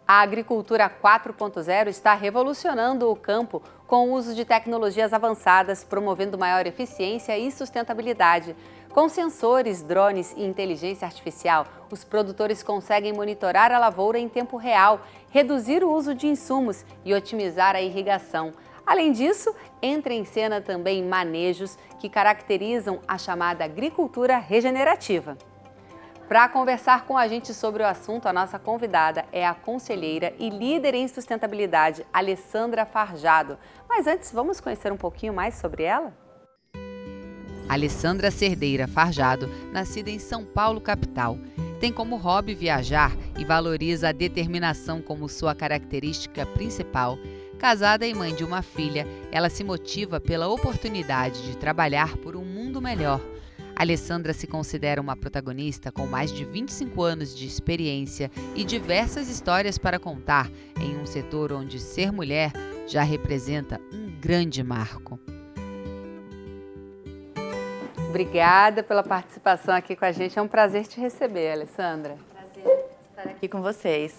A agricultura 4.0 está revolucionando o campo com o uso de tecnologias avançadas, promovendo maior eficiência e sustentabilidade. Com sensores, drones e inteligência artificial, os produtores conseguem monitorar a lavoura em tempo real, reduzir o uso de insumos e otimizar a irrigação. Além disso, entra em cena também manejos que caracterizam a chamada agricultura regenerativa. Para conversar com a gente sobre o assunto, a nossa convidada é a conselheira e líder em sustentabilidade, Alessandra Farjado. Mas antes, vamos conhecer um pouquinho mais sobre ela? Alessandra Cerdeira Farjado, nascida em São Paulo, capital. Tem como hobby viajar e valoriza a determinação como sua característica principal. Casada e mãe de uma filha, ela se motiva pela oportunidade de trabalhar por um mundo melhor. Alessandra se considera uma protagonista com mais de 25 anos de experiência e diversas histórias para contar em um setor onde ser mulher já representa um grande marco. Obrigada pela participação aqui com a gente. É um prazer te receber, Alessandra. Prazer estar aqui com vocês.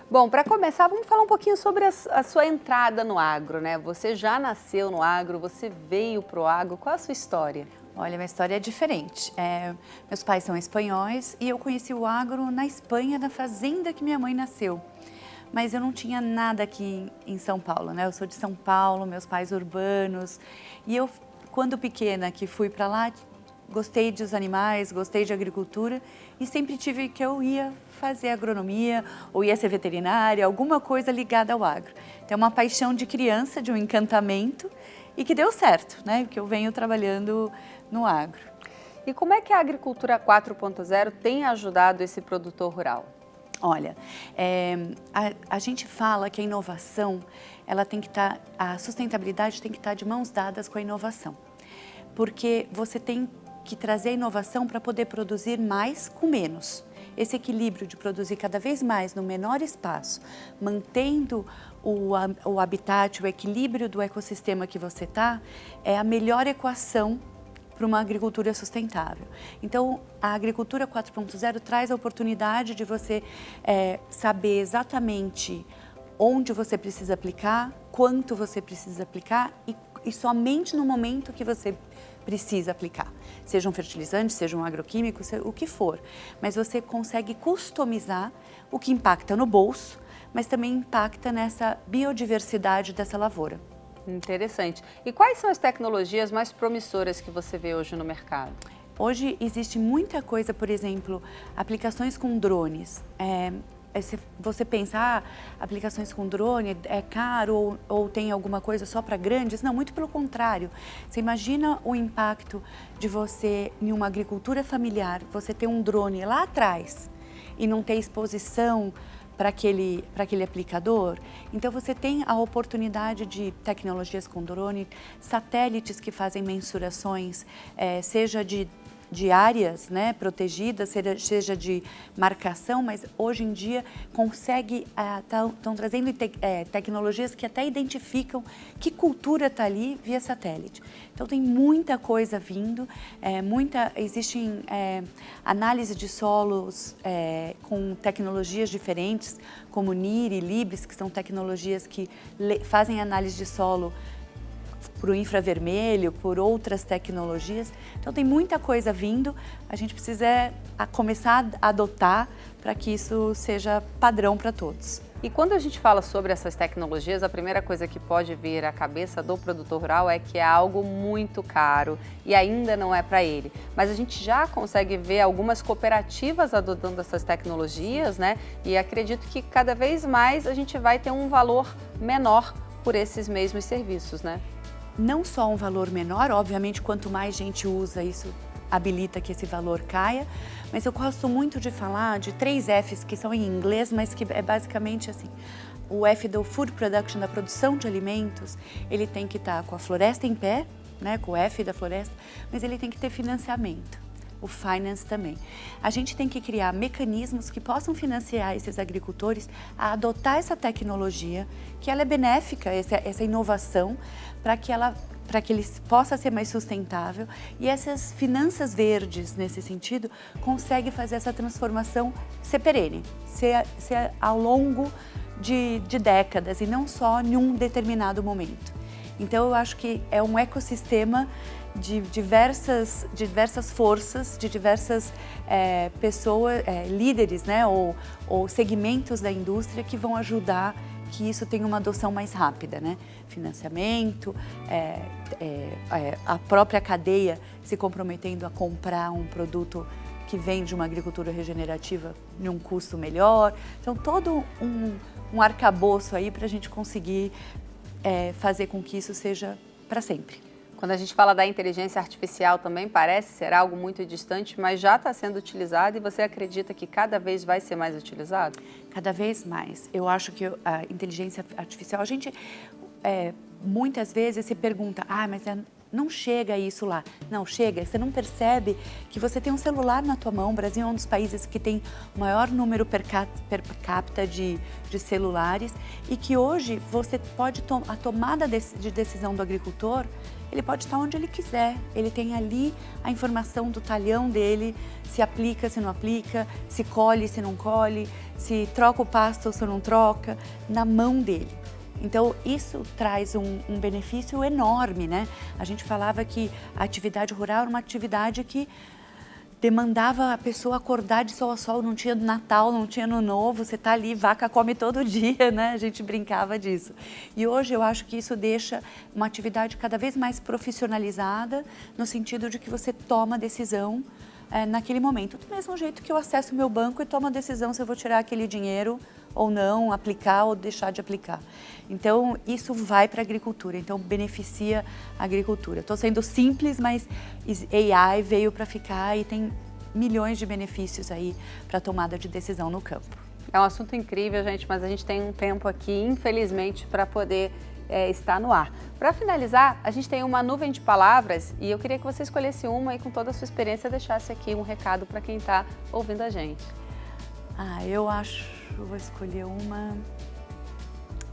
Bom, para começar, vamos falar um pouquinho sobre a sua entrada no agro, né? Você já nasceu no agro, você veio para o agro. Qual a sua história? Olha, minha história é diferente. Meus pais são espanhóis e eu conheci o agro na Espanha, na fazenda que minha mãe nasceu. Mas eu não tinha nada aqui em São Paulo, né? Eu sou de São Paulo, meus pais urbanos. E eu, quando pequena, que fui para lá, gostei dos animais, gostei de agricultura e sempre tive que eu ia fazer agronomia ou ia ser veterinária, alguma coisa ligada ao agro. Então, é uma paixão de criança, de um encantamento e que deu certo, né? Porque eu venho trabalhando no agro. E como é que a agricultura 4.0 tem ajudado esse produtor rural? Olha, a gente fala que a inovação, ela tem que estar, a sustentabilidade tem que estar de mãos dadas com a inovação. Porque você tem que trazer a inovação para poder produzir mais com menos. Esse equilíbrio de produzir cada vez mais no menor espaço, mantendo o habitat, o equilíbrio do ecossistema que você está, é a melhor equação para uma agricultura sustentável. Então, a agricultura 4.0 traz a oportunidade de você saber exatamente onde você precisa aplicar, quanto você precisa aplicar e somente no momento que você precisa aplicar. Seja um fertilizante, seja um agroquímico, o que for. Mas você consegue customizar o que impacta no bolso, mas também impacta nessa biodiversidade dessa lavoura. Interessante. E quais são as tecnologias mais promissoras que você vê hoje no mercado? Hoje existe muita coisa, por exemplo, aplicações com drones. Você pensa, aplicações com drone é caro ou tem alguma coisa só para grandes? Não, muito pelo contrário. Você imagina o impacto de você, em uma agricultura familiar, você ter um drone lá atrás e não ter exposição para aquele aplicador. Então, você tem a oportunidade de tecnologias com drone, satélites que fazem mensurações, seja de áreas, né, protegidas, seja de marcação, mas hoje em dia estão trazendo tecnologias que até identificam que cultura está ali via satélite. Então tem muita coisa vindo, existem análise de solos com tecnologias diferentes, como NIR e LIBRES, que são tecnologias que fazem análise de solo por infravermelho, por outras tecnologias. Então tem muita coisa vindo, a gente precisa começar a adotar para que isso seja padrão para todos. E quando a gente fala sobre essas tecnologias, a primeira coisa que pode vir à cabeça do produtor rural é que é algo muito caro e ainda não é para ele. Mas a gente já consegue ver algumas cooperativas adotando essas tecnologias, né? E acredito que cada vez mais a gente vai ter um valor menor por esses mesmos serviços, né? Não só um valor menor, obviamente, quanto mais gente usa, isso habilita que esse valor caia, mas eu gosto muito de falar de 3 Fs que são em inglês, mas que é basicamente assim, o F do Food Production, da produção de alimentos, ele tem que estar com a floresta em pé, né, com o F da floresta, mas ele tem que ter financiamento. O finance também. A gente tem que criar mecanismos que possam financiar esses agricultores a adotar essa tecnologia, que ela é benéfica, essa inovação, para que ele possa ser mais sustentável. E essas finanças verdes, nesse sentido, conseguem fazer essa transformação ser perene, ser ao longo de décadas e não só em um determinado momento. Então eu acho que é um ecossistema de diversas forças, de diversas pessoas, líderes, né, ou segmentos da indústria que vão ajudar que isso tenha uma adoção mais rápida, né? Financiamento, a própria cadeia se comprometendo a comprar um produto que vem de uma agricultura regenerativa em um custo melhor. Então, todo um arcabouço aí para a gente conseguir fazer com que isso seja para sempre. Quando a gente fala da inteligência artificial também parece ser algo muito distante, mas já está sendo utilizado e você acredita que cada vez vai ser mais utilizado? Cada vez mais. Eu acho que a inteligência artificial, a gente muitas vezes se pergunta, mas não chega isso lá. Não, chega. Você não percebe que você tem um celular na tua mão. O Brasil é um dos países que tem o maior número per capita de celulares e que hoje você pode a tomada de decisão do agricultor, ele pode estar onde ele quiser. Ele tem ali a informação do talhão dele, se aplica, se não aplica, se colhe, se não colhe, se troca o pasto ou se não troca, na mão dele. Então, isso traz um benefício enorme, né? A gente falava que a atividade rural era uma atividade que demandava a pessoa acordar de sol a sol, não tinha Natal, não tinha Ano Novo, você está ali, vaca come todo dia, né? A gente brincava disso. E hoje eu acho que isso deixa uma atividade cada vez mais profissionalizada, no sentido de que você toma a decisão naquele momento. Do mesmo jeito que eu acesso o meu banco e tomo a decisão se eu vou tirar aquele dinheiro ou não, aplicar ou deixar de aplicar. Então, isso vai para a agricultura, então beneficia a agricultura. Estou sendo simples, mas AI veio para ficar e tem milhões de benefícios aí para a tomada de decisão no campo. É um assunto incrível, gente, mas a gente tem um tempo aqui, infelizmente, para poder estar no ar. Para finalizar, a gente tem uma nuvem de palavras e eu queria que você escolhesse uma e com toda a sua experiência deixasse aqui um recado para quem está ouvindo a gente. Eu vou escolher uma...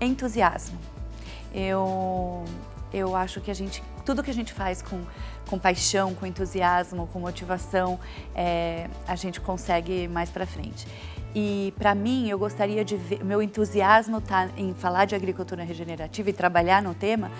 Entusiasmo. Eu acho que tudo que a gente faz com paixão, com entusiasmo, com motivação, a gente consegue mais para frente. E para mim, eu gostaria de ver, meu entusiasmo está em falar de agricultura regenerativa e trabalhar no tema.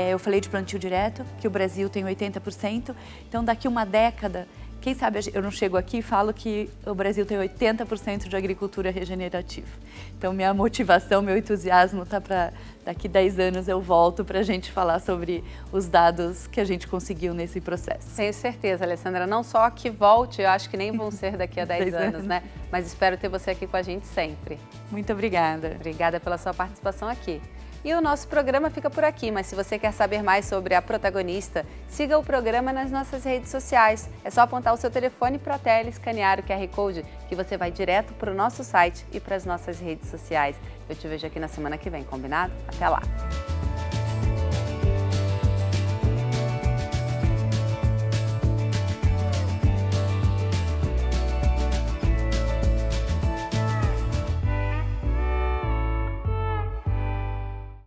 Eu falei de plantio direto, que o Brasil tem 80%, então daqui uma década, quem sabe eu não chego aqui e falo que o Brasil tem 80% de agricultura regenerativa. Então, minha motivação, meu entusiasmo está para daqui 10 anos eu volto para a gente falar sobre os dados que a gente conseguiu nesse processo. Tenho certeza, Alessandra, não só que volte, eu acho que nem vão ser daqui a 10 anos, né? Mas espero ter você aqui com a gente sempre. Muito obrigada. Obrigada pela sua participação aqui. E o nosso programa fica por aqui, mas se você quer saber mais sobre a protagonista, siga o programa nas nossas redes sociais. É só apontar o seu telefone para a tela e escanear o QR Code que você vai direto para o nosso site e para as nossas redes sociais. Eu te vejo aqui na semana que vem, combinado? Até lá!